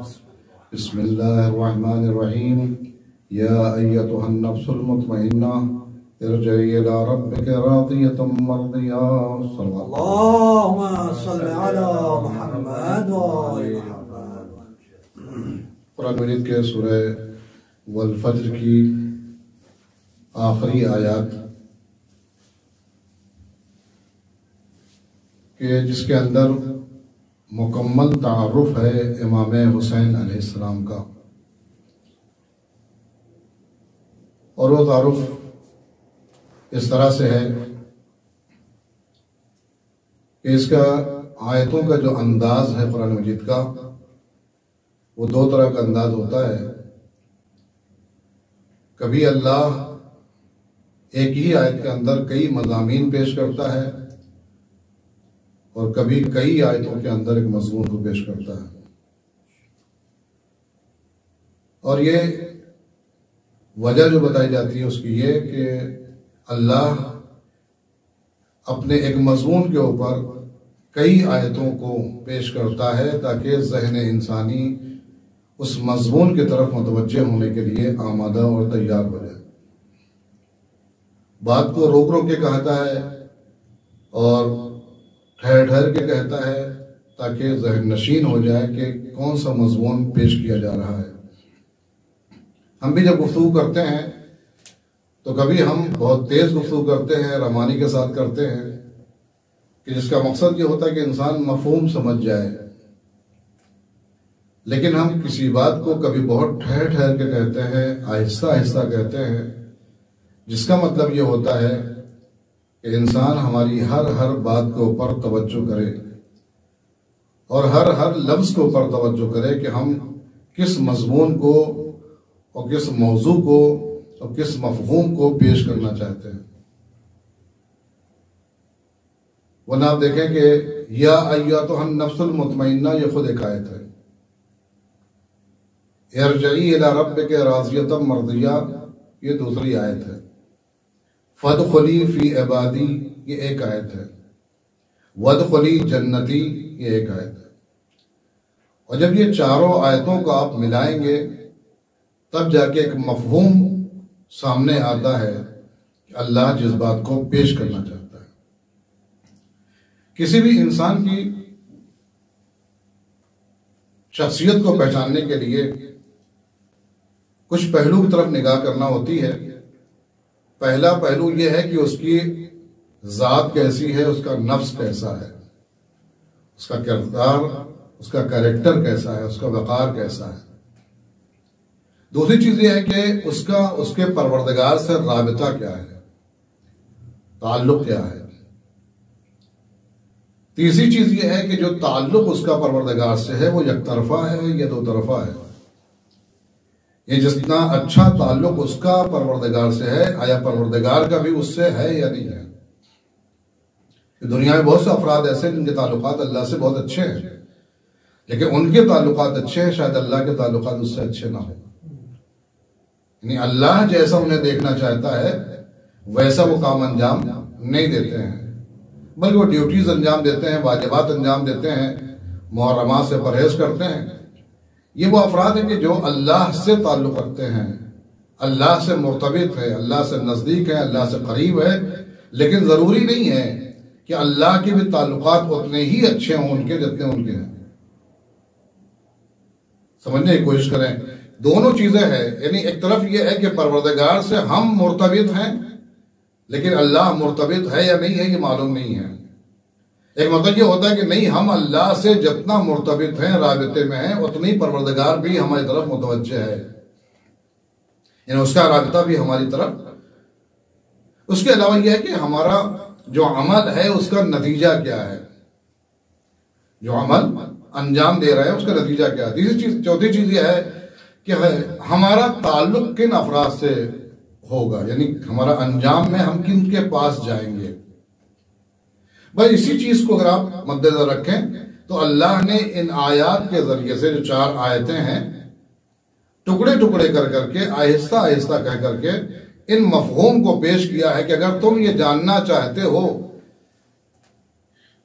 بسم اللہ الرحمن الرحیم یا ایتها النفس المطمئنہ ارجعی الى ربک راضیۃ مرضیہ اللہم صل علی محمد وآل محمد۔ قرآن مجید کے سورہ والفجر کی آخری آیات کہ جس کے اندر مکمل تعارف ہے امام حسین علیہ السلام کا، اور وہ تعارف اس طرح سے ہے کہ اس کا آیتوں کا جو انداز ہے قرآن مجید کا وہ دو طرح کا انداز ہوتا ہے۔ کبھی اللہ ایک ہی آیت کے اندر کئی مضامین پیش کرتا ہے اور کبھی کئی آیتوں کے اندر ایک مضمون کو پیش کرتا ہے، اور یہ وجہ جو بتائی جاتی ہے اس کی یہ کہ اللہ اپنے ایک مضمون کے اوپر کئی آیتوں کو پیش کرتا ہے تاکہ ذہن انسانی اس مضمون کی طرف متوجہ ہونے کے لیے آمادہ اور تیار ہو جائے۔ بات کو روک روک کے کہتا ہے اور ٹھہر ٹھہر کے کہتا ہے تاکہ ذہن نشین ہو جائے کہ کون سا مضمون پیش کیا جا رہا ہے۔ ہم بھی جب گفتگو کرتے ہیں تو کبھی ہم بہت تیز گفتگو کرتے ہیں، رحمانی کے ساتھ کرتے ہیں، کہ جس کا مقصد یہ ہوتا ہے کہ انسان مفہوم سمجھ جائے، لیکن ہم کسی بات کو کبھی بہت ٹھہر ٹھہر کے کہتے ہیں، آہستہ آہستہ کہتے ہیں، جس کا مطلب یہ ہوتا ہے کہ انسان ہماری ہر بات کے اوپر توجہ کرے اور ہر لفظ کے اوپر توجہ کرے کہ ہم کس مضمون کو اور کس موضوع کو اور کس مفہوم کو پیش کرنا چاہتے ہیں۔ ورنہ آپ دیکھیں کہ یا ایتها النفس المطمئنہ یہ خود ایک آیت ہے، ارجعی الی ربک راضیۃ مرضیہ یہ دوسری آیت ہے، فادخلی فی عبادی یہ ایک آیت ہے، وادخلی جنتی یہ ایک آیت ہے۔ اور جب یہ چاروں آیتوں کو آپ ملائیں گے تب جا کے ایک مفہوم سامنے آتا ہے کہ اللہ جس بات کو پیش کرنا چاہتا ہے۔ کسی بھی انسان کی شخصیت کو پہچاننے کے لیے کچھ پہلو کی طرف نگاہ کرنا ہوتی ہے۔ پہلا پہلو یہ ہے کہ اس کی ذات کیسی ہے، اس کا نفس کیسا ہے، اس کا کردار، اس کا کریکٹر کیسا ہے، اس کا وقار کیسا ہے۔ دوسری چیز یہ ہے کہ اس کے پروردگار سے رابطہ کیا ہے، تعلق کیا ہے۔ تیسری چیز یہ ہے کہ جو تعلق اس کا پروردگار سے ہے وہ یک طرفہ ہے یا دو طرفہ ہے۔ یہ جتنا اچھا تعلق اس کا پروردگار سے ہے، آیا پروردگار کا بھی اس سے ہے یا نہیں ہے۔ دنیا میں بہت سے افراد ایسے ہیں جن کے تعلقات اللہ سے بہت اچھے ہیں، لیکن ان کے تعلقات اچھے ہیں، شاید اللہ کے تعلقات اس سے اچھے نہ ہوں۔ یعنی اللہ جیسا انہیں دیکھنا چاہتا ہے ویسا وہ کام انجام نہیں دیتے ہیں، بلکہ وہ ڈیوٹیز انجام دیتے ہیں، واجبات انجام دیتے ہیں، محرمات سے پرہیز کرتے ہیں۔ یہ وہ افراد ہیں کہ جو اللہ سے تعلق رکھتے ہیں، اللہ سے مرتبط ہے، اللہ سے نزدیک ہے، اللہ سے قریب ہے، لیکن ضروری نہیں ہے کہ اللہ کے بھی تعلقات اتنے ہی اچھے ہوں ان کے جتنے ان کے ہیں۔ سمجھنے کی کوشش کریں، دونوں چیزیں ہیں۔ یعنی ایک طرف یہ ہے کہ پروردگار سے ہم مرتبط ہیں، لیکن اللہ مرتبط ہے یا نہیں ہے یہ معلوم نہیں ہے۔ ایک مطلب یہ ہوتا ہے کہ نہیں، ہم اللہ سے جتنا مرتبط ہیں، رابطے میں ہیں، اتنی پروردگار بھی ہماری طرف متوجہ ہے، یعنی اس کا رابطہ بھی ہماری طرف۔ اس کے علاوہ یہ ہے کہ ہمارا جو عمل ہے اس کا نتیجہ کیا ہے، جو عمل انجام دے رہے ہیں اس کا نتیجہ کیا ہے۔ چوتھی چیز یہ ہے کہ ہمارا تعلق کن افراد سے ہوگا، یعنی ہمارا انجام میں ہم کن کے پاس جائیں گے۔ بس اسی چیز کو اگر آپ مد نظر رکھیں تو اللہ نے ان آیات کے ذریعے سے جو 4 آیتیں ہیں ٹکڑے ٹکڑے کر کے آہستہ آہستہ کہہ کر کے ان مفہوم کو پیش کیا ہے کہ اگر تم یہ جاننا چاہتے ہو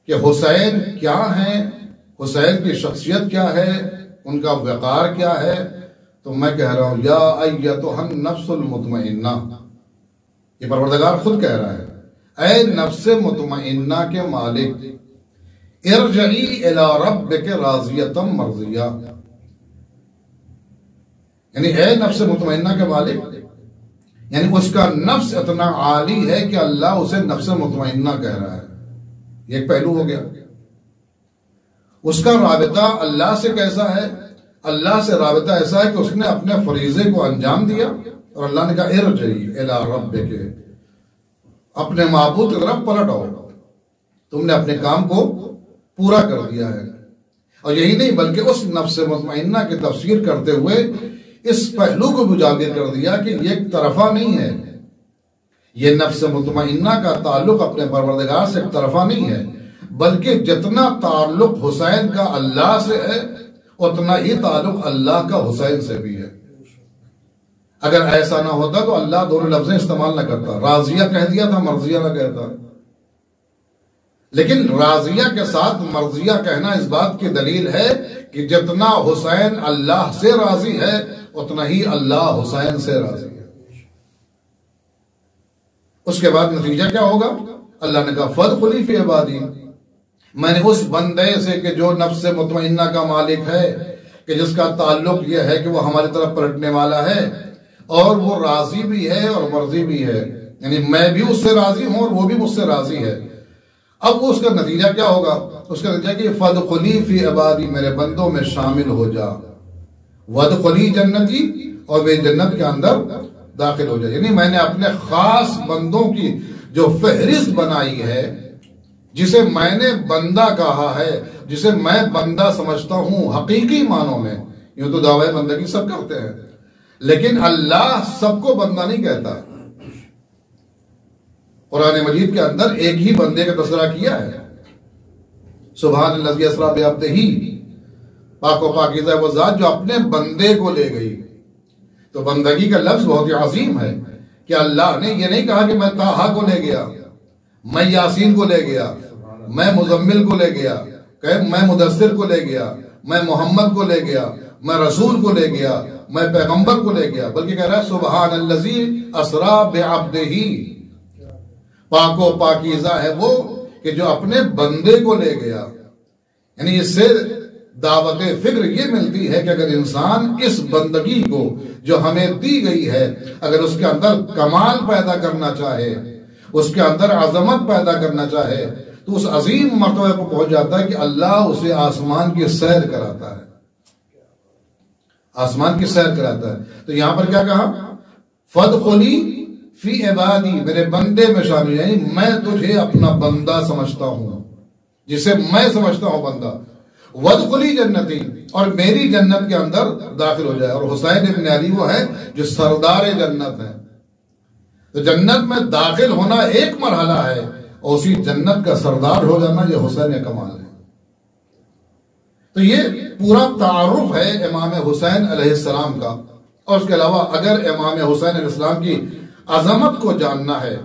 کہ حسین کیا ہیں، حسین کی شخصیت کیا ہے، ان کا وقار کیا ہے؟ تو میں کہہ رہا ہوں یا ایتھا النفس المطمئنہ، یہ پروردگار خود کہہ رہا ہے، اے نفس مطمئنہ کے مالک، ارجعی الی ربک راضیۃ مرضیہ، یعنی اے نفس مطمئنہ کے مالک، یعنی اس کا نفس اتنا عالی ہے کہ اللہ اسے نفس مطمئنہ کہہ رہا ہے۔ یہ ایک پہلو ہو گیا۔ اس کا رابطہ اللہ سے کیسا ہے؟ اللہ سے رابطہ ایسا ہے کہ اس نے اپنے فریضے کو انجام دیا، اور اللہ نے کہا ارجعی الی ربک، اپنے معبود کی طرف پلٹ آؤ، تم نے اپنے کام کو پورا کر دیا ہے۔ اور یہی نہیں بلکہ اس نفس مطمئنہ کی تفسیر کرتے ہوئے اس پہلو کو اجاگر کر دیا کہ یہ ایک طرفہ نہیں ہے، یہ نفس مطمئنہ کا تعلق اپنے پروردگار سے ایک طرفہ نہیں ہے، بلکہ جتنا تعلق حسین کا اللہ سے ہے اتنا ہی تعلق اللہ کا حسین سے بھی ہے۔ اگر ایسا نہ ہوتا تو اللہ دونوں لفظیں استعمال نہ کرتا، راضیہ کہہ دیا تھا، مرضیہ نہ کہتا۔ لیکن راضیہ کے ساتھ مرضیہ کہنا اس بات کی دلیل ہے کہ جتنا حسین اللہ سے راضی ہے اتنا ہی اللہ حسین سے راضی ہے۔ اس کے بعد نتیجہ کیا ہوگا؟ اللہ نے کہا فادخلی فی عبادی، میں نے اس بندے سے کہ جو نفس مطمئنہ کا مالک ہے، کہ جس کا تعلق یہ ہے کہ وہ ہماری طرف پلٹنے والا ہے، اور وہ راضی بھی ہے اور مرضی بھی ہے، یعنی میں بھی اس سے راضی ہوں اور وہ بھی مجھ سے راضی ہے۔ اب اس کا نتیجہ کیا ہوگا؟ اس کا نتیجہ کہ فادخلی فی عبادی، میرے بندوں میں شامل ہو جا، وادخلی جنتی، اور وہ جنت کے اندر داخل ہو جائے۔ یعنی میں نے اپنے خاص بندوں کی جو فہرست بنائی ہے، جسے میں نے بندہ کہا ہے، جسے میں بندہ سمجھتا ہوں حقیقی معنوں میں، یوں تو دعوی بندگی سب کرتے ہیں، لیکن اللہ سب کو بندہ نہیں کہتا۔ قرآن مجید کے اندر ایک ہی بندے کا تذکرہ کیا ہے، سبحان الذی اسری بعبدہ، پاک و پاکیزہ وہ ذات جو اپنے بندے کو لے گئی۔ تو بندگی کا لفظ بہت ہی عظیم ہے کہ اللہ نے یہ نہیں کہا کہ میں طٰہٰ کو لے گیا، میں یاسین کو لے گیا، میں مزمل کو لے گیا، کہ میں مدثر کو لے گیا، میں محمد کو لے گیا، میں رسول کو لے گیا، میں پیغمبر کو لے گیا، بلکہ کہہ رہا ہے سبحان الذی اسری بعبدہ، پاک و پاکیزہ ہے وہ کہ جو اپنے بندے کو لے گیا۔ یعنی اس سے دعوت فکر یہ ملتی ہے کہ اگر انسان اس بندگی کو جو ہمیں دی گئی ہے، اگر اس کے اندر کمال پیدا کرنا چاہے، اس کے اندر عظمت پیدا کرنا چاہے، تو اس عظیم مرتبہ کو پہنچ جاتا ہے کہ اللہ اسے آسمان کی سیر کراتا ہے، آسمان کی سیر کراتا ہے۔ تو یہاں پر کیا کہا؟ فادخلی فی عبادی، میرے بندے میں شامل، یعنی میں تجھے اپنا بندہ سمجھتا ہوں، جسے میں سمجھتا ہوں بندہ، وادخلی جنتی، اور میری جنت کے اندر داخل ہو جائے۔ اور حسین ابن علی وہ ہے جو سردار جنت ہے، تو جنت میں داخل ہونا ایک مرحلہ ہے، اور اسی جنت کا سردار ہو جانا یہ حسین کمال ہے۔ تو یہ پورا تعارف ہے امام حسین علیہ السلام کا۔ اور اس کے علاوہ اگر امام حسین علیہ السلام کی عظمت کو جاننا ہے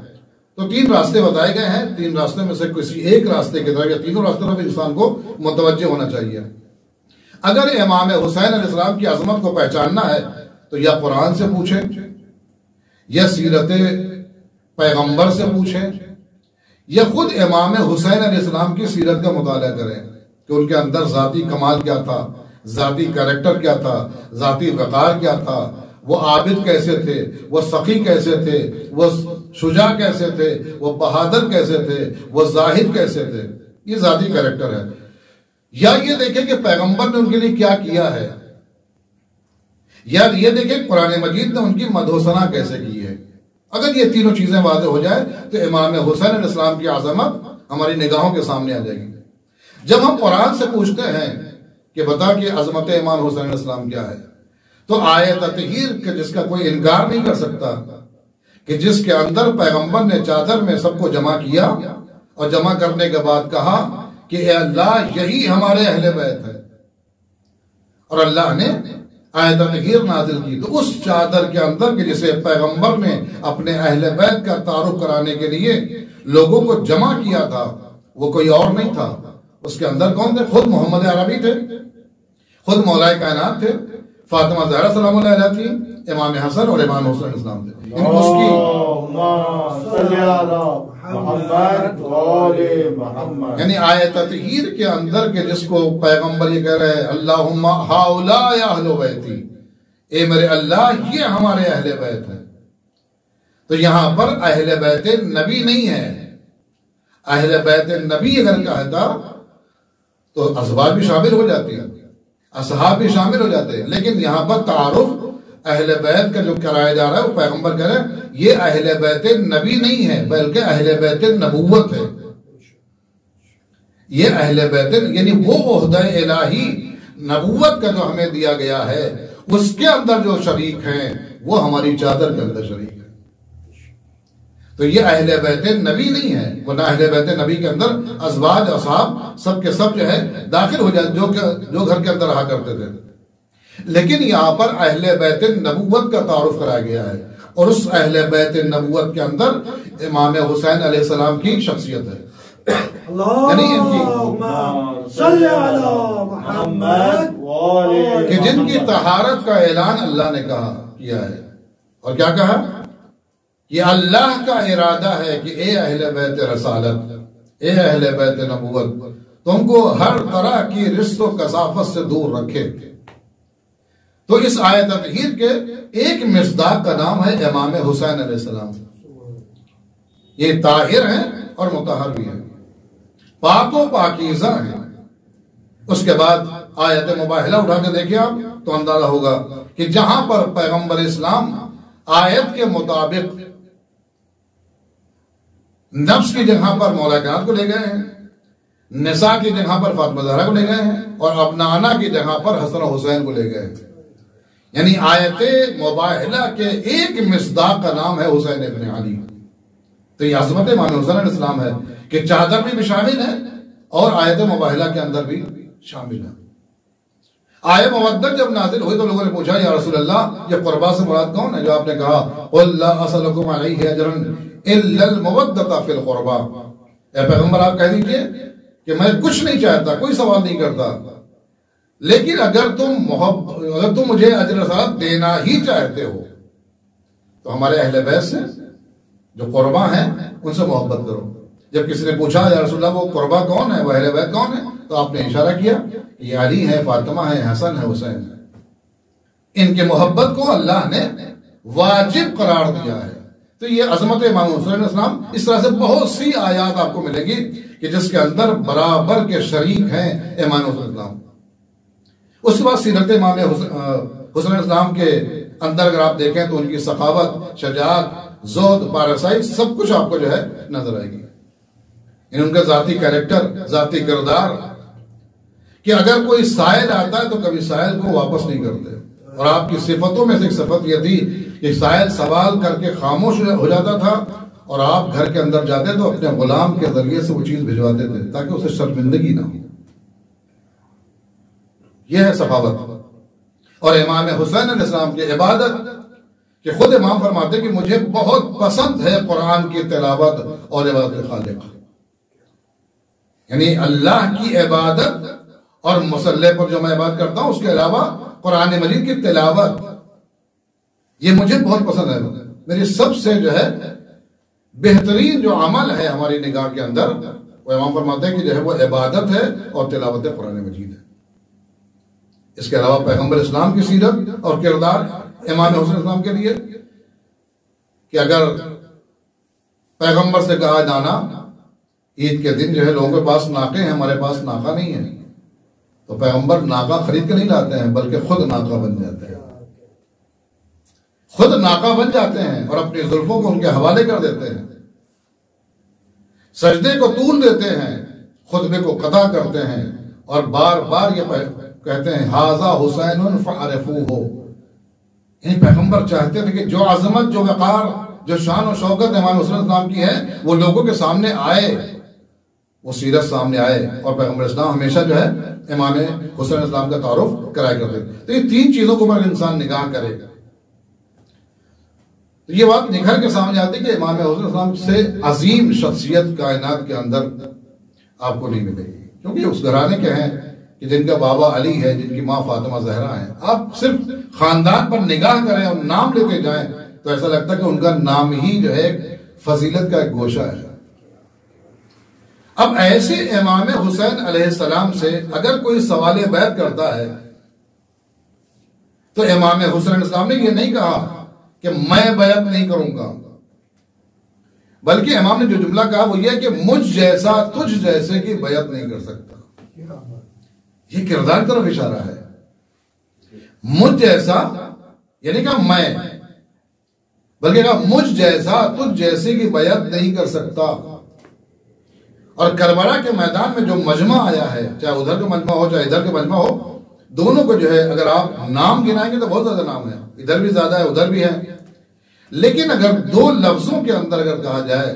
تو 3 راستے بتائے گئے ہیں، 3 راستے میں سے کسی ایک راستے کی طرف یا تینوں راستوں پر انسان کو متوجہ ہونا چاہیے۔ اگر امام حسین علیہ السلام کی عظمت کو پہچاننا ہے تو یا قرآن سے پوچھیں، یا سیرت پیغمبر سے پوچھیں، یا خود امام حسین علیہ السلام کی سیرت کا مطالعہ کریں کہ ان کے اندر ذاتی کمال کیا تھا، ذاتی کریکٹر کیا تھا، ذاتی وقار کیا تھا، وہ عابد کیسے تھے، وہ سخی کیسے تھے، وہ شجاع کیسے تھے، وہ بہادر کیسے تھے، وہ زاہد کیسے تھے۔ یہ ذاتی کریکٹر ہے۔ یا یہ دیکھیں کہ پیغمبر نے ان کے لیے کیا کیا ہے، یا یہ دیکھیں قرآن مجید نے ان کی مدح و ثنا کیسے کی ہے۔ اگر یہ تینوں چیزیں واضح ہو جائے تو امام حسین علیہ السلام کی عظمت ہماری نگاہوں کے سامنے آ جائے گی۔ جب ہم قرآن سے پوچھتے ہیں کہ بتا کہ عظمت امام حسین علیہ السلام کیا ہے، تو آیت تطہیر کے جس کا کوئی انکار نہیں کر سکتا، کہ جس کے اندر پیغمبر نے چادر میں سب کو جمع کیا اور جمع کرنے کے بعد کہا کہ اے اللہ یہی ہمارے اہل بیت ہے، اور اللہ نے آیت تطہیر نازل کی، تو اس چادر کے اندر کہ جسے پیغمبر نے اپنے اہل بیت کا تعارف کرانے کے لیے لوگوں کو جمع کیا تھا، وہ کوئی اور نہیں تھا، اس کے اندر کون تھے؟ خود محمد عربی تھے، خود مولا کائنات تھے، فاطمہ زہرا سلام اللہ علیہ تھی، امام حسن اور امام حسین اسلام تھے. یعنی اس کی یعنی آیت تطہیر کے اندر کہ جس کو پیغمبر یہ کہہ رہے ہیں اللہم ہؤلاء اہل بیتی، اے میرے اللہ یہ ہمارے اہل بیت ہیں. تو یہاں پر اہل بیت نبی نہیں ہے. اہل بیت نبی اگر کہتا تو ازواج بھی شامل ہو جاتی ہیں، اصحاب بھی شامل ہو جاتے ہیں، لیکن یہاں پر تعارف اہل بیت کا جو کرایا جا رہا ہے وہ پیغمبر کہہ رہے ہیں یہ اہل بیت نبی نہیں ہے بلکہ اہل بیت نبوت ہے. یہ اہل بیت یعنی وہ عہدہ الہی نبوت کا جو ہمیں دیا گیا ہے اس کے اندر جو شریک ہیں وہ ہماری چادر کے اندر شریک ہیں. تو یہ اہل بیت نبی نہیں ہے، ورنہ اہل بیت نبی کے اندر ازواج اصحاب سب کے سب جو ہے داخل ہو جاتے جو گھر کے اندر رہا کرتے تھے. لیکن یہاں پر اہل بیت نبوت کا تعارف کرایا گیا ہے، اور اس اہل بیت نبوت کے اندر امام حسین علیہ السلام کی شخصیت ہے. یعنی صلی علی محمد کہ جن کی طہارت کا اعلان اللہ نے کیا ہے. اور کیا کہا؟ یہ اللہ کا ارادہ ہے کہ اے اہل بیت رسالت، اے اہل بیت نبوت، تم کو ہر طرح کی رشت و کثافت سے دور رکھے. تو اس آیت تطہیر کے ایک مصداق کا نام ہے امام حسین علیہ السلام. یہ طاہر ہیں اور مطہر بھی ہیں، پاک و پاکیزہ ہیں. اس کے بعد آیت مباہلہ اٹھا کے دیکھیں آپ تو اندازہ ہوگا کہ جہاں پر پیغمبر اسلام آیت کے مطابق نفس کی جگہ پر مولا کائنات کو لے گئے ہیں، نساء کی جگہ پر فاطمہ زہرا کو لے گئے ہیں، اور ابنانا کی جگہ پر حسن و حسین کو لے گئے ہیں. یعنی آیت مباہلہ کے ایک مصداق کا نام ہے حسین ابن علی. تو یہ عظمت امام حسین علیہ السلام ہے کہ چادر بھی شامل ہے اور آیت مباہلہ کے اندر بھی شامل ہے. آیت مودت جب نازل ہوئی تو لوگوں نے پوچھا یا رسول اللہ یہ قربا سے مراد کون ہے؟ جو آپ نے کہا قُلْ لَا أَسْأَلُكُمْ عَلَيْهِ أَجْرًا إِلَّا الْمَوَدَّةَ فِي الْقُرْبَى. اے پیغمبر آپ کہہ دیجئے کہ میں کچھ نہیں چاہتا، کوئی سوال نہیں کرتا، لیکن اگر تم مجھے اجر رسالت دینا ہی چاہتے ہو تو ہمارے اہل بیت سے جو قربا ہیں ان سے محبت کرو. جب کسی نے پوچھا یا رسول اللہ وہ قربا کون ہے، وہ اہل بیت کون ہے، تو آپ نے اشارہ کیا یہ علی ہے، فاطمہ ہے، حسن ہے، حسین ہے. ان کے محبت کو اللہ نے واجب قرار دیا ہے. تو یہ عظمت امام حسین علیہ السلام. اس طرح سے بہت سی آیات آپ کو ملے گی کہ جس کے اندر برابر کے شریک ہیں امام حسین علیہ السلام. اس کے بعد سیرت امام حسین علیہ السلام کے اندر اگر آپ دیکھیں تو ان کی سخاوت، شجاعت، زہد، پارسائی سب کچھ آپ کو جو ہے نظر آئے گی. ان کا ذاتی کریکٹر، ذاتی کردار کہ اگر کوئی سائل آتا ہے تو کبھی سائل کو واپس نہیں کرتے. اور آپ کی صفتوں میں سے ایک صفت یہ تھی کہ سائل سوال کر کے خاموش ہو جاتا تھا اور آپ گھر کے اندر جاتے تو اپنے غلام کے ذریعے سے وہ چیز بھجواتے تھے تاکہ اسے شرمندگی نہ ہو. یہ ہے سخاوت. اور امام حسین علیہ السلام کی عبادت کہ خود امام فرماتے کہ مجھے بہت پسند ہے قرآن کی تلاوت اور عبادت خالق. یعنی اللہ کی عبادت اور مصلی پر جو میں عبادت کرتا ہوں اس کے علاوہ قرآن مجید کی تلاوت یہ مجھے بہت پسند ہے. میری سب سے جو ہے بہترین جو عمل ہے ہماری نگاہ کے اندر وہ امام فرماتے ہیں کہ جو ہے وہ عبادت ہے اور تلاوت قرآن مجید ہے. اس کے علاوہ پیغمبر اسلام کی سیرت اور کردار امام حسین اسلام کے لیے کہ اگر پیغمبر سے کہا جانا عید کے دن جو ہے لوگوں کے پاس ناقے ہیں، ہمارے پاس ناقہ نہیں ہے، تو پیغمبر ناقہ خرید کے نہیں لاتے ہیں بلکہ خود ناقہ بن جاتے ہیں. خود ناقہ بن جاتے ہیں اور اپنی زلفوں کو ان کے حوالے کر دیتے ہیں، سجدے کو طول دیتے ہیں، خطبے کو قطع کرتے ہیں اور بار بار یہ کہتے ہیں ھذا حسین فعرفوہ. یعنی پیغمبر چاہتے تھے کہ جو عظمت، جو وقار، جو شان و شوکت امام حسین اسلام کی ہے وہ لوگوں کے سامنے آئے، وہ سیرت سامنے آئے. اور پیغمبر اسلام ہمیشہ جو ہے امام حسین اسلام کا تعارف کرایا کرتے. تو یہ تین چیزوں کو اگر انسان نگاہ کرے تو یہ بات نکھر کے سامنے آتی ہے کہ امام حسین اسلام سے عظیم شخصیت کائنات کے اندر آپ کو نہیں ملے گی، کیونکہ اس گھرانے کے ہیں کہ جن کا بابا علی ہے، جن کی ماں فاطمہ زہرا ہے، آپ صرف خاندان پر نگاہ کریں اور نام لیتے جائیں تو ایسا لگتا ہے کہ ان کا نام ہی جو ہے فضیلت کا ایک گوشہ ہے۔ اب ایسے امام حسین علیہ السلام سے اگر کوئی سوال بیعت کرتا ہے تو امام حسین علیہ السلام نے یہ نہیں کہا کہ میں بیعت نہیں کروں گا، بلکہ امام نے جو جملہ کہا وہ یہ کہ مجھ جیسا تجھ جیسے کی بیعت نہیں کر سکتا۔ یہ کردار کی طرف اشارہ ہے۔ مجھ جیسا یعنی کہ میں، بلکہ کہا مجھ جیسا تجھ جیسے کی بیعت نہیں کر سکتا۔ اور کربلا کے میدان میں جو مجمع آیا ہے، چاہے ادھر کا مجمع ہو چاہے ادھر کا مجمع ہو، دونوں کو جو ہے اگر آپ نام گنائیں گے تو بہت زیادہ نام ہے، ادھر بھی زیادہ ہے ادھر بھی ہے، لیکن اگر دو لفظوں کے اندر اگر کہا جائے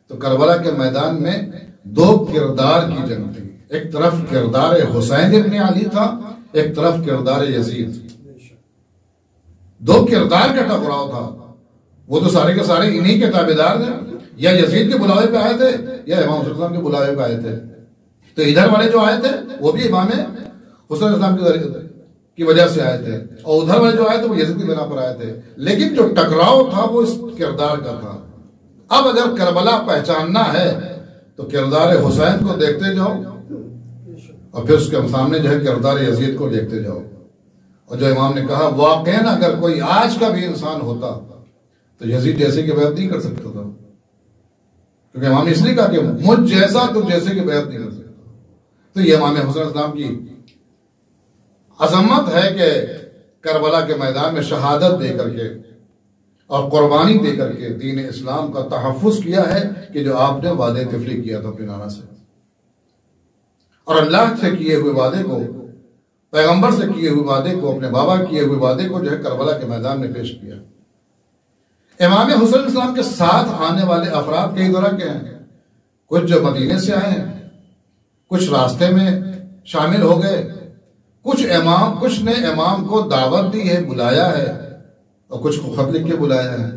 تو کربلا کے میدان میں دو کردار کی جنگ تھی۔ ایک طرف کردار حسین ابن علی تھا، ایک طرف کردار یزید۔ دو کردار کا ٹکراؤ تھا۔ وہ تو سارے کے سارے انہی کے تابعدار تھے، یا یزید کے بلاوے پہ آئے تھے یا امام حسین السلام کے بلاوے پہ آئے تھے۔ تو ادھر والے جو آئے تھے وہ بھی امام حسین السلام کی وجہ سے آئے تھے، اور ادھر والے جو آئے تھے وہ یزید کی بنا پر آئے تھے، لیکن جو ٹکراؤ تھا وہ اس کردار کا تھا۔ اب اگر کربلا پہچاننا ہے تو کردار حسین کو دیکھتے جاؤ اور پھر اس کے سامنے جو ہے کردار یزید کو دیکھتے جاؤ۔ اور جو امام نے کہا واقعاً اگر کوئی آج کا بھی انسان ہوتا تو یزید جیسے کی بیعت نہیں کر سکتا تھا، کیونکہ امام نے اس لیے کہا کہ مجھ جیسا تو جیسے کی بیعت نہیں کر سکتا۔ تو یہ امام حسین السلام کی عظمت ہے کہ کربلا کے میدان میں شہادت دے کر کے اور قربانی دے کر کے دین اسلام کا تحفظ کیا ہے کہ جو آپ نے وعدے تفریق کیا تھا اپنی نانا سے، اور اللہ سے کیے ہوئے وعدے کو، پیغمبر سے کیے ہوئے وعدے کو، اپنے بابا کیے ہوئے وعدے کو جو ہے کربلا کے میدان میں پیش کیا۔ امام حسین السلام کے ساتھ آنے والے افراد کئی طرح کے ہیں، کچھ جو مدینے سے آئے ہیں، کچھ راستے میں شامل ہو گئے، کچھ نے امام کو دعوت دی ہے، بلایا ہے، اور کچھ کو خط لکھ کے بلایا ہے۔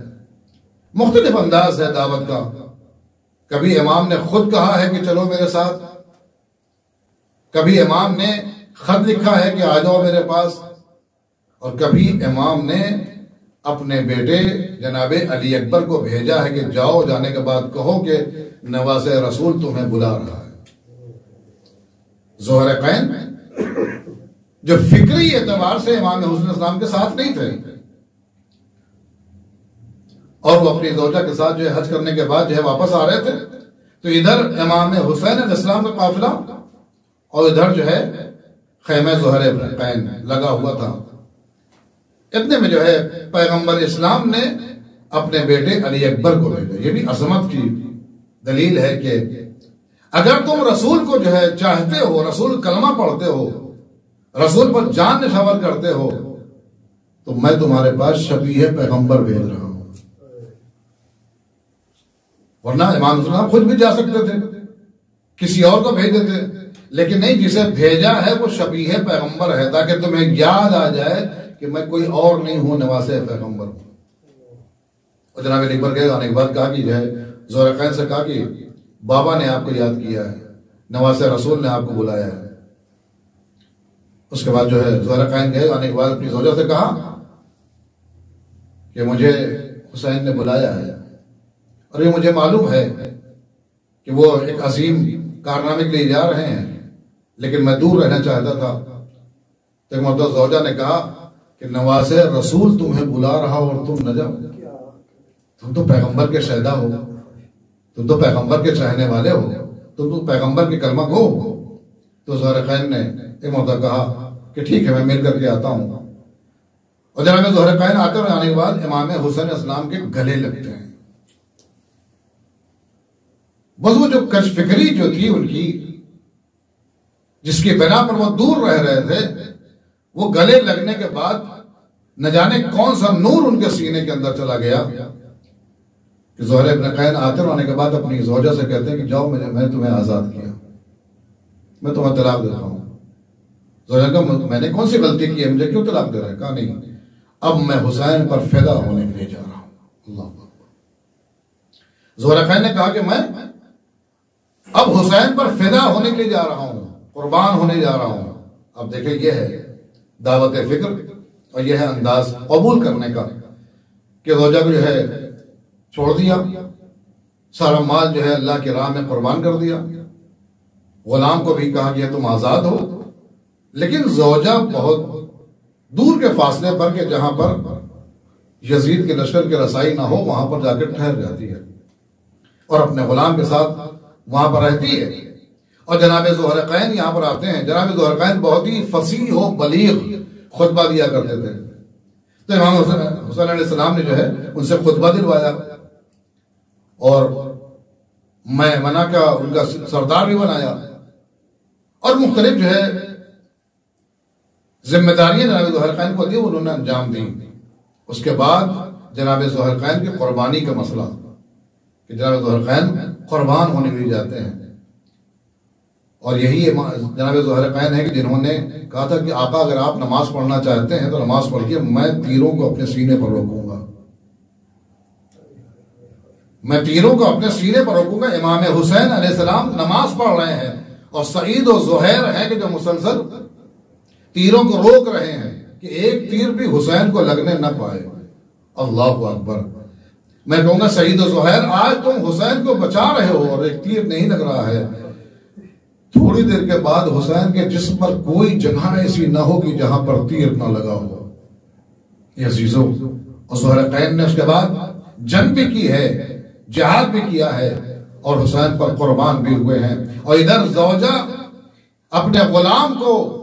مختلف انداز ہے دعوت کا۔ کبھی امام نے خود کہا ہے کہ چلو میرے ساتھ، کبھی امام نے خط لکھا ہے کہ آ جاؤ میرے پاس، اور کبھی امام نے اپنے بیٹے جناب علی اکبر کو بھیجا ہے کہ جاؤ، جانے کے بعد کہو کہ نواز رسول تمہیں بلا رہا ہے۔ ذوالفقارین جو فکری اعتبار سے امام حسین السلام کے ساتھ نہیں تھے، اور وہ اپنی زوجہ کے ساتھ جو ہے حج کرنے کے بعد جو ہے واپس آ رہے تھے، تو ادھر امام حسین علیہ السلام کا قافلہ اور ادھر جو ہے خیمہ ذوالفقارین لگا ہوا تھا۔ اتنے میں جو ہے پیغمبر اسلام نے اپنے بیٹے علی اکبر کو بھیجا۔ یہ بھی عظمت کی دلیل ہے کہ اگر تم رسول کو جو ہے چاہتے ہو، رسول کلمہ پڑھتے ہو، رسول پر جان نشاور کرتے ہو، تو میں تمہارے پاس شفیع پیغمبر بھیج رہا ہوں۔ ورنہ امام حسین خود بھی جا سکتے تھے، کسی اور کو بھیج دیتے، لیکن نہیں، جسے بھیجا ہے وہ شفیع پیغمبر ہے، تاکہ تمہیں یاد آ جائے کہ میں کوئی اور نہیں ہوں، نواز پیغمبر ہوں۔ اور جناب علی اکبر گئے، آنے کے بعد کہا کہ جو ہے ذوالفقارین سے کہا کہ بابا نے آپ کو یاد کیا ہے، نواز رسول نے آپ کو بلایا ہے۔ اس کے بعد جو ہے ذوالفقارین گئے، آنے کے بعد اپنی زوجہ سے کہا کہ مجھے حسین نے بلایا ہے، اور یہ مجھے معلوم ہے کہ وہ ایک عظیم کارنامے کے لیے جا رہے ہیں، لیکن میں دور رہنا چاہتا تھا۔ تو ایک مرتبہ زوجہ نے کہا کہ نواز رسول تمہیں بلا رہا اور تم نہ جاؤ، تم تو پیغمبر کے شہدا ہو، تم تو پیغمبر کے چاہنے والے ہو، تم تو پیغمبر کے کلمہ گو ہو۔ تو ذوالفقارین نے ایک مرتبہ کہا کہ ٹھیک ہے، میں مل کر کے آتا ہوں۔ اور جناب ذوالفقارین آتے ہوئے آنے کے بعد امام حسین اسلام کے گلے لگتے ہیں۔ بس وہ جو کش فکری جو تھی ان کی، جس کی بنا پر وہ دور رہ رہے تھے، وہ گلے لگنے کے بعد نہ جانے کون سا نور ان کے سینے کے اندر چلا گیا کہ ذوالفقارین آتے ہونے کے بعد اپنی زوجہ سے کہتے ہیں کہ جاؤ، میں تمہیں آزاد کیا، میں تمہیں طلاق دیتا ہوں۔ زوجہ کہا میں نے کون سی غلطی کی ہے، مجھے کیوں طلاق دے رہا ہے؟ کہا نہیں، اب میں حسین پر فدا ہونے کے لیے جا رہا ہوں۔ اللہ ذوالفقارین نے کہا کہ میں اب حسین پر فدا ہونے کے لیے جا رہا ہوں۔ قربان ہونے جا رہا ہوں. اب دیکھیں یہ ہے دعوت فکر اور یہ ہے انداز قبول کرنے کا کہ زوجہ کو جو ہے چھوڑ دیا, سارا مال جو ہے اللہ کی راہ میں قربان کر دیا, غلام کو بھی کہا کہ تم آزاد ہو, لیکن زوجہ بہت دور کے فاصلے پر کہ جہاں پر یزید کے لشکر کی رسائی نہ ہو وہاں پر جا کے ٹھہر جاتی ہے اور اپنے غلام کے ساتھ وہاں پر رہتی ہے. اور جناب ذوالقرنین یہاں پر آتے ہیں. جناب ذوالقرنین بہت ہی فصیح و بلیغ خطبہ دیا کرتے تھے, تو امام حسین علیہ السلام نے جو ہے ان سے خطبہ دلوایا اور میمنہ کا ان کا سردار بھی بنایا اور مختلف جو ہے ذمہ داریاں جناب ذوالقرنین کو دی, انہوں نے انجام دی. اس کے بعد جناب ذوالقرنین کی قربانی کا مسئلہ کہ جناب ذوالقرنین قربان ہونے کے لیے جاتے ہیں, اور یہی جناب ذوالقرنین ہے کہ جنہوں نے کہا تھا کہ آقا اگر آپ نماز پڑھنا چاہتے ہیں تو نماز پڑھیے, میں تیروں کو اپنے سینے پر روکوں گا, میں تیروں کو اپنے سینے پر روکوں گا. امام حسین علیہ السلام نماز پڑھ رہے ہیں اور سعید و زہیر ہیں کہ جو مسلسل تیروں کو روک رہے ہیں کہ ایک تیر بھی حسین کو لگنے نہ پائے. اللہ اکبر. میں کہوں گا سعید و زہیر آج تم حسین کو بچا رہے ہو اور ایک تیر نہیں لگ رہا ہے, تھوڑی دیر کے بعد حسین کے جسم پر کوئی جگہ ایسی نہ ہوگی جہاں پر تیر نہ لگا ہو. یہ عزیزوں, اور ذوالقرنین نے اس کے بعد جنگ بھی کی ہے, جہاد بھی کیا ہے اور حسین پر قربان بھی ہوئے ہیں. اور ادھر زوجہ اپنے غلام کو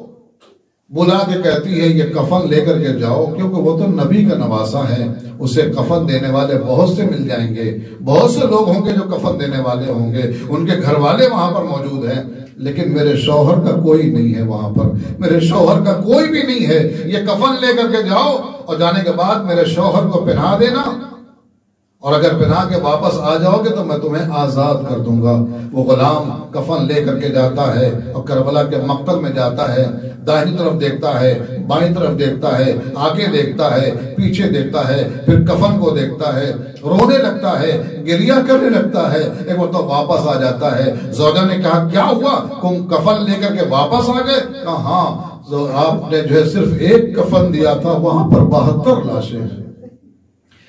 بلا کے کہتی ہے یہ کفن لے کر کے جاؤ, کیونکہ وہ تو نبی کا نواسا ہے, اسے کفن دینے والے بہت سے مل جائیں گے, بہت سے لوگ ہوں گے جو کفن دینے والے ہوں گے, ان کے گھر والے وہاں پر موجود ہیں, لیکن میرے شوہر کا کوئی نہیں ہے وہاں پر, میرے شوہر کا کوئی بھی نہیں ہے, یہ کفن لے کر کے جاؤ اور جانے کے بعد میرے شوہر کو پہنا دینا, اور اگر پہنا کے واپس آ جاؤ گے تو میں تمہیں آزاد کر دوں گا. وہ غلام کفن لے کر کے جاتا ہے اور کربلا کے مقتل میں جاتا ہے, دائیں طرف دیکھتا ہے, بائیں طرف دیکھتا ہے, آگے دیکھتا ہے, پیچھے دیکھتا ہے, پھر کفن کو دیکھتا ہے, رونے لگتا ہے, گریہ کرنے لگتا ہے. ایک وقت واپس آ جاتا ہے. زوجہ نے کہا کیا ہوا, تم کفن لے کر کے واپس آ گئے؟ کہا ہاں, آپ نے جو ہے صرف ایک کفن دیا تھا, وہاں پر 72 لاشیں ہیں.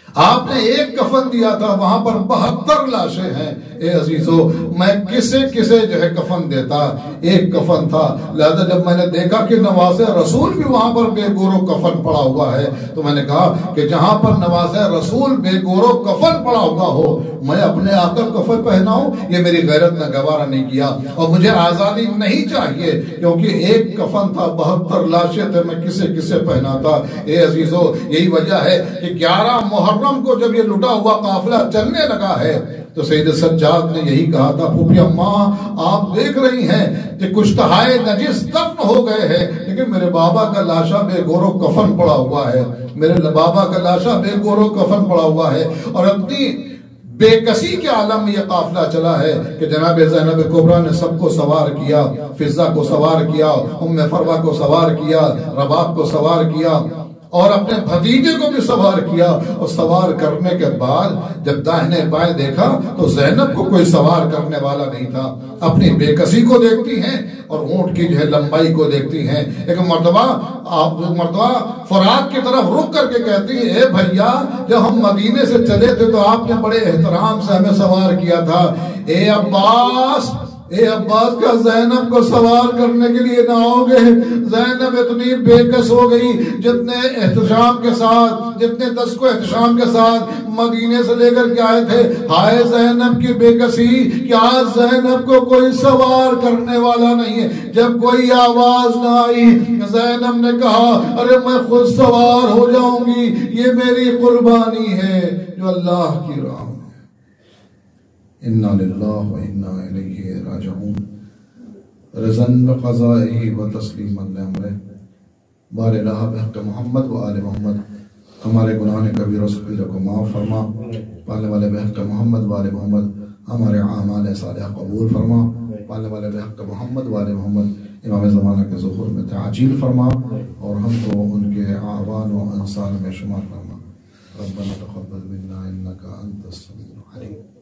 آپ نے ایک کفن دیا تھا, وہاں پر 72 لاشیں ہیں. اے عزیزو, میں کسے کسے جو ہے کفن دیتا, ایک کفن تھا. لہذا جب میں نے دیکھا کہ نواز رسول بھی وہاں پر بے گورو کفن پڑا ہوا ہے, تو میں نے کہا کہ جہاں پر نواز رسول بے گورو کفن پڑا ہوا ہو, میں اپنے آقا کفن پہناؤں, یہ میری غیرت نے گوارا نہیں کیا. اور مجھے آزادی نہیں چاہیے, کیونکہ ایک کفن تھا, 72 لاشیں تھے, میں کسے کسے پہناتا. اے عزیزو, یہی وجہ ہے کہ 11 محرم کو جب یہ لٹا ہوا قافلہ چلنے لگا ہے تو سید سجاد نے یہی کہا تھا, پھوپھی اماں آپ دیکھ رہی ہیں کہ کشتہائے نجس دفن ہو گئے ہیں, لیکن میرے بابا کا لاشا بے گورو کفن پڑا ہوا ہے, میرے بابا کا لاشا بے گورو کفن پڑا ہوا ہے. اور اپنی بے کسی کے عالم میں یہ قافلہ چلا ہے کہ جناب زینب کبریٰ نے سب کو سوار کیا, فضہ کو سوار کیا, ام فروہ کو سوار کیا, رباب کو سوار کیا, اور اپنے بھتیجے کو بھی سوار کیا. اور سوار کرنے کے بعد جب داہنے بائیں دیکھا تو زینب کو کوئی سوار کرنے والا نہیں تھا. اپنی بے کسی کو دیکھتی ہیں اور اونٹ کی جو ہے لمبائی کو دیکھتی ہیں. ایک مرتبہ فرات کی طرف رک کر کے کہتی ہے, اے بھیا, جب ہم مدینے سے چلے تھے تو آپ نے بڑے احترام سے ہمیں سوار کیا تھا. اے عباس کا زینب کو سوار کرنے کے لیے نہ ہو گئے. زینب اتنی بے کس ہو گئی, جتنے احتشام کے ساتھ, جتنے 10 کو احتشام کے ساتھ مدینے سے لے کر کے آئے تھے. ہائے زینب کی بے کسی کہ آج زینب کو کوئی سوار کرنے والا نہیں ہے. جب کوئی آواز نہ آئی, زینب نے کہا, ارے میں خود سوار ہو جاؤں گی, یہ میری قربانی ہے جو اللہ کی راہ. اِنَّا لِلَّهِ وَإِنَّا إِلَيْهِ رَاجِعُونَ. رضاً بقضائه وتسلیماً لأمره. بار الہ بحق محمد و آل محمد, ہمارے گناہ کبیر و صغیر کو معاف فرما. پالنے والے بحق محمد و آل محمد, ہمارے اعمال صالحہ قبول فرما. پالنے والے بحق محمد و آل محمد, امام زمانہ کے ظہور میں تعجیل فرما اور ہم کو ان کے اعوان و انصار میں شمار فرما. ربنا تقبل منا انک انت السمیع العلیم.